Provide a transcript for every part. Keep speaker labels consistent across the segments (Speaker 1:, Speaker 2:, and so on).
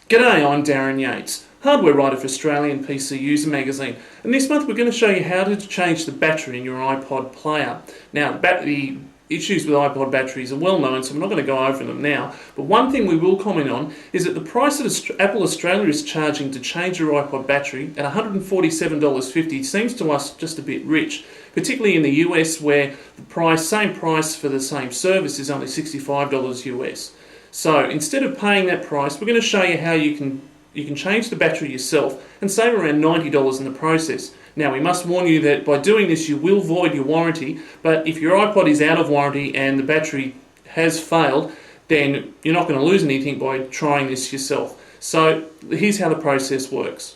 Speaker 1: G'day, I'm Darren Yates, hardware writer for Australian PC User Magazine, and this month we're going to show you how to change the battery in your iPod player. Now, the issues with iPod batteries are well known, so I'm not going to go over them now, but one thing we will comment on is that the price that Apple Australia is charging to change your iPod battery at $147.50 seems to us just a bit rich, particularly in the US where the same price for the same service is only $65 US. So instead of paying that price, we're going to show you how you can change the battery yourself and save around $90 in the process. Now, we must warn you that by doing this you will void your warranty, but if your iPod is out of warranty and the battery has failed, then you're not going to lose anything by trying this yourself. So here's how the process works.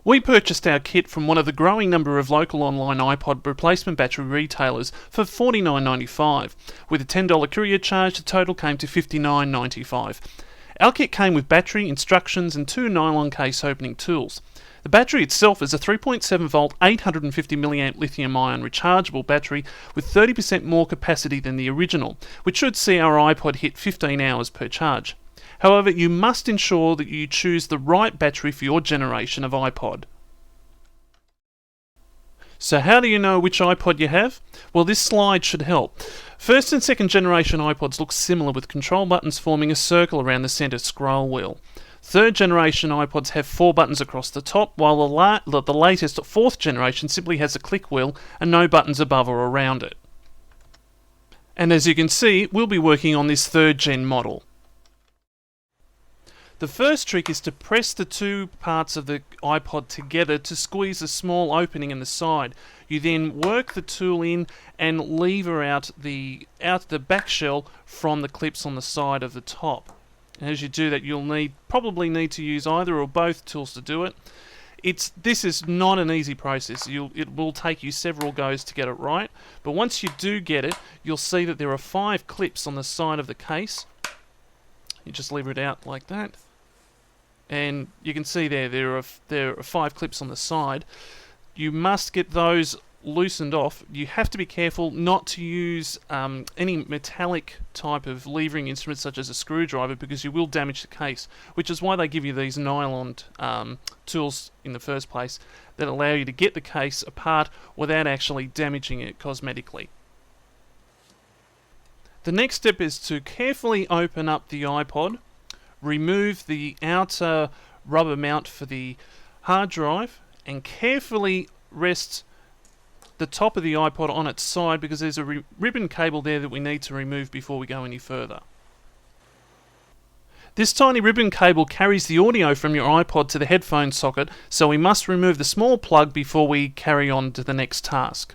Speaker 2: We purchased our kit from one of the growing number of local online iPod replacement battery retailers for $49.95. With a $10 courier charge, the total came to $59.95. Our kit came with battery, instructions and 2 nylon case opening tools. The battery itself is a 3.7 volt 850 mAh lithium-ion rechargeable battery with 30% more capacity than the original, which should see our iPod hit 15 hours per charge. However, you must ensure that you choose the right battery for your generation of iPod. So how do you know which iPod you have? Well, this slide should help. First and second generation iPods look similar, with control buttons forming a circle around the centre scroll wheel. Third generation iPods have 4 buttons across the top, while the latest fourth generation simply has a click wheel and no buttons above or around it. And as you can see, we'll be working on this third gen model. The first trick is to press the 2 parts of the iPod together to squeeze a small opening in the side. You then work the tool in and lever out the back shell from the clips on the side of the top. And as you do that, you'll probably need to use either or both tools to do it. This is not an easy process. It will take you several goes to get it right, but once you do get it, you'll see that there are 5 clips on the side of the case. You just lever it out like that. And you can see there are 5 clips on the side. You must get those loosened off. You have to be careful not to use any metallic type of levering instruments such as a screwdriver, because you will damage the case, which is why they give you these nylon tools in the first place that allow you to get the case apart without actually damaging it cosmetically. The next step is to carefully open up the iPod, remove the outer rubber mount for the hard drive, and carefully rest the top of the iPod on its side, because there's a ribbon cable there that we need to remove before we go any further. This tiny ribbon cable carries the audio from your iPod to the headphone socket, so we must remove the small plug before we carry on to the next task.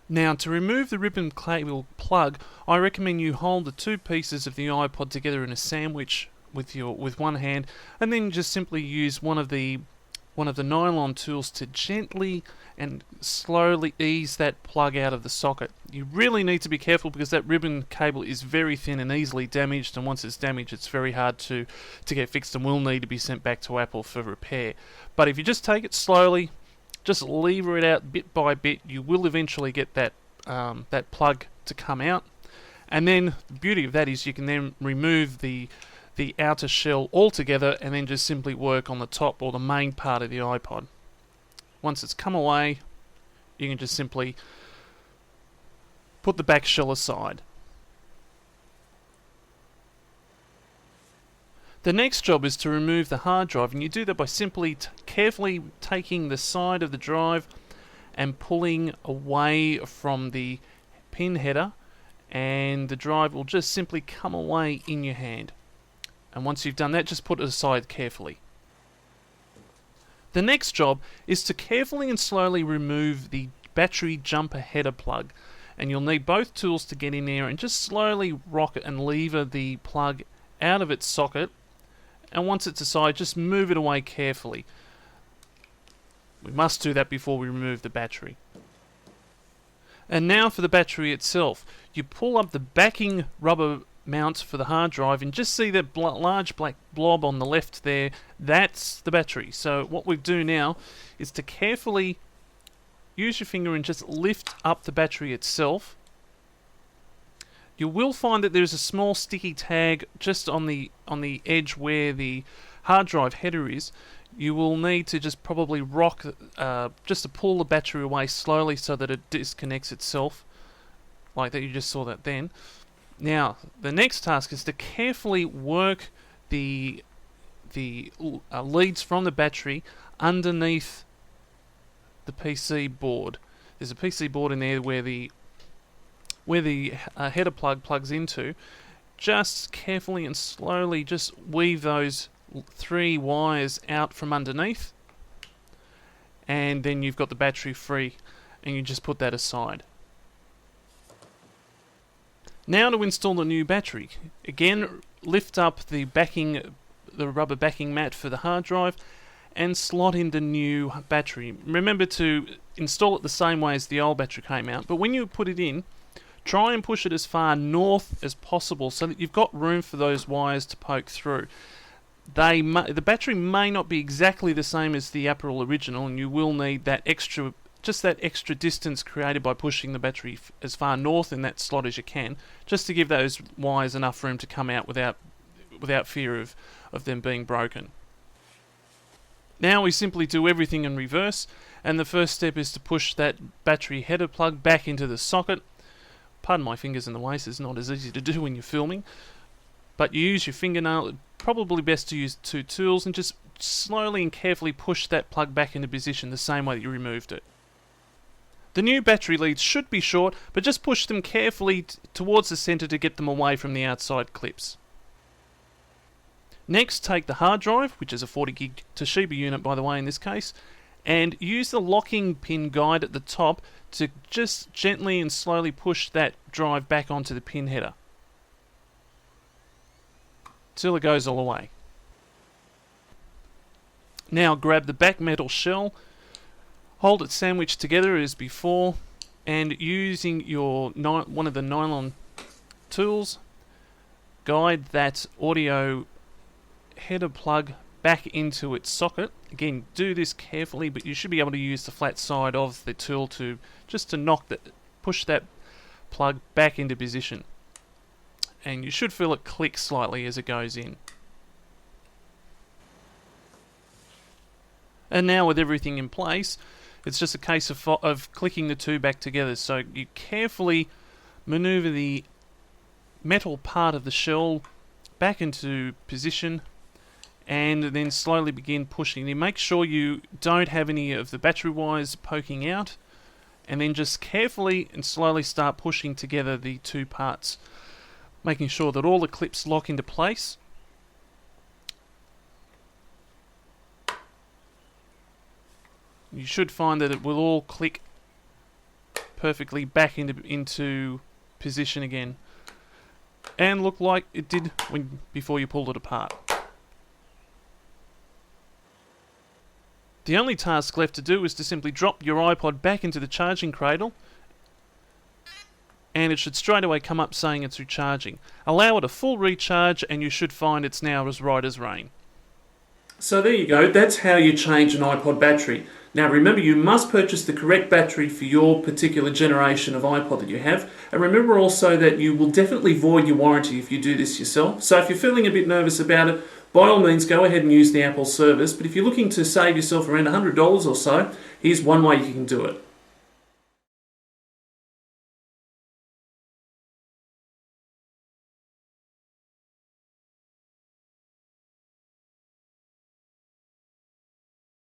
Speaker 2: Now, to remove the ribbon cable plug, I recommend you hold the 2 pieces of the iPod together in a sandwich with one hand, and then just simply use one of the nylon tools to gently and slowly ease that plug out of the socket. You really need to be careful, because that ribbon cable is very thin and easily damaged, and once it's damaged it's very hard to get fixed and will need to be sent back to Apple for repair. But if you just take it slowly, just lever it out bit by bit, you will eventually get that plug to come out. And then the beauty of that is you can then remove the outer shell altogether and then just simply work on the top or the main part of the iPod. Once it's come away, you can just simply put the back shell aside. The next job is to remove the hard drive, and you do that by simply carefully taking the side of the drive and pulling away from the pin header, and the drive will just simply come away in your hand. And once you've done that, just put it aside carefully. The next job is to carefully and slowly remove the battery jumper header plug, and you'll need both tools to get in there and just slowly rock it and lever the plug out of its socket. And once it's aside, just move it away carefully. We must do that before we remove the battery. And now for the battery itself. You pull up the backing rubber mount for the hard drive and just see that large black blob on the left there. That's the battery. So what we do now is to carefully use your finger and just lift up the battery itself. You will find that there's a small sticky tag just on the edge where the hard drive header is. You will need to just probably rock, just to pull the battery away slowly so that it disconnects itself, like that. You just saw that then. Now, the next task is to carefully work the leads from the battery underneath the PC board. There's a PC board in there where the header plug plugs into. Just carefully and slowly just weave those 3 wires out from underneath, and then you've got the battery free, and you just put that aside. Now to install the new battery. Again, lift up the rubber backing mat for the hard drive and slot in the new battery. Remember to install it the same way as the old battery came out, but when you put it in, try and push it as far north as possible so that you've got room for those wires to poke through. The battery may not be exactly the same as the Apple original, and you will need that extra distance created by pushing the battery as far north in that slot as you can, just to give those wires enough room to come out without fear of them being broken. Now we simply do everything in reverse, and the first step is to push that battery header plug back into the socket. Pardon my fingers in the way, it's not as easy to do when you're filming, but you use your fingernail. Probably best to use 2 tools and just slowly and carefully push that plug back into position the same way that you removed it. The new battery leads should be short, but just push them carefully towards the centre to get them away from the outside clips. Next, take the hard drive, which is a 40 gig Toshiba unit by the way in this case, and use the locking pin guide at the top to just gently and slowly push that drive back onto the pin header till it goes all the way. Now grab the back metal shell, hold it sandwiched together as before, and using your one of the nylon tools, guide that audio header plug back into its socket. Again, do this carefully, but you should be able to use the flat side of the tool to push that plug back into position. And you should feel it click slightly as it goes in. And now with everything in place, it's just a case of clicking the two back together. So you carefully maneuver the metal part of the shell back into position, and then slowly begin pushing. Then make sure you don't have any of the battery wires poking out, and then just carefully and slowly start pushing together the two parts, making sure that all the clips lock into place. You should find that it will all click perfectly back into position again, and look like it did before you pulled it apart. The only task left to do is to simply drop your iPod back into the charging cradle, and it should straight away come up saying it's recharging. Allow it a full recharge and you should find it's now as right as rain.
Speaker 1: So there you go, that's how you change an iPod battery. Now remember, you must purchase the correct battery for your particular generation of iPod that you have, and remember also that you will definitely void your warranty if you do this yourself. So if you're feeling a bit nervous about it, by all means go ahead and use the Apple service, but if you're looking to save yourself around $100 or so, here's one way you can do it.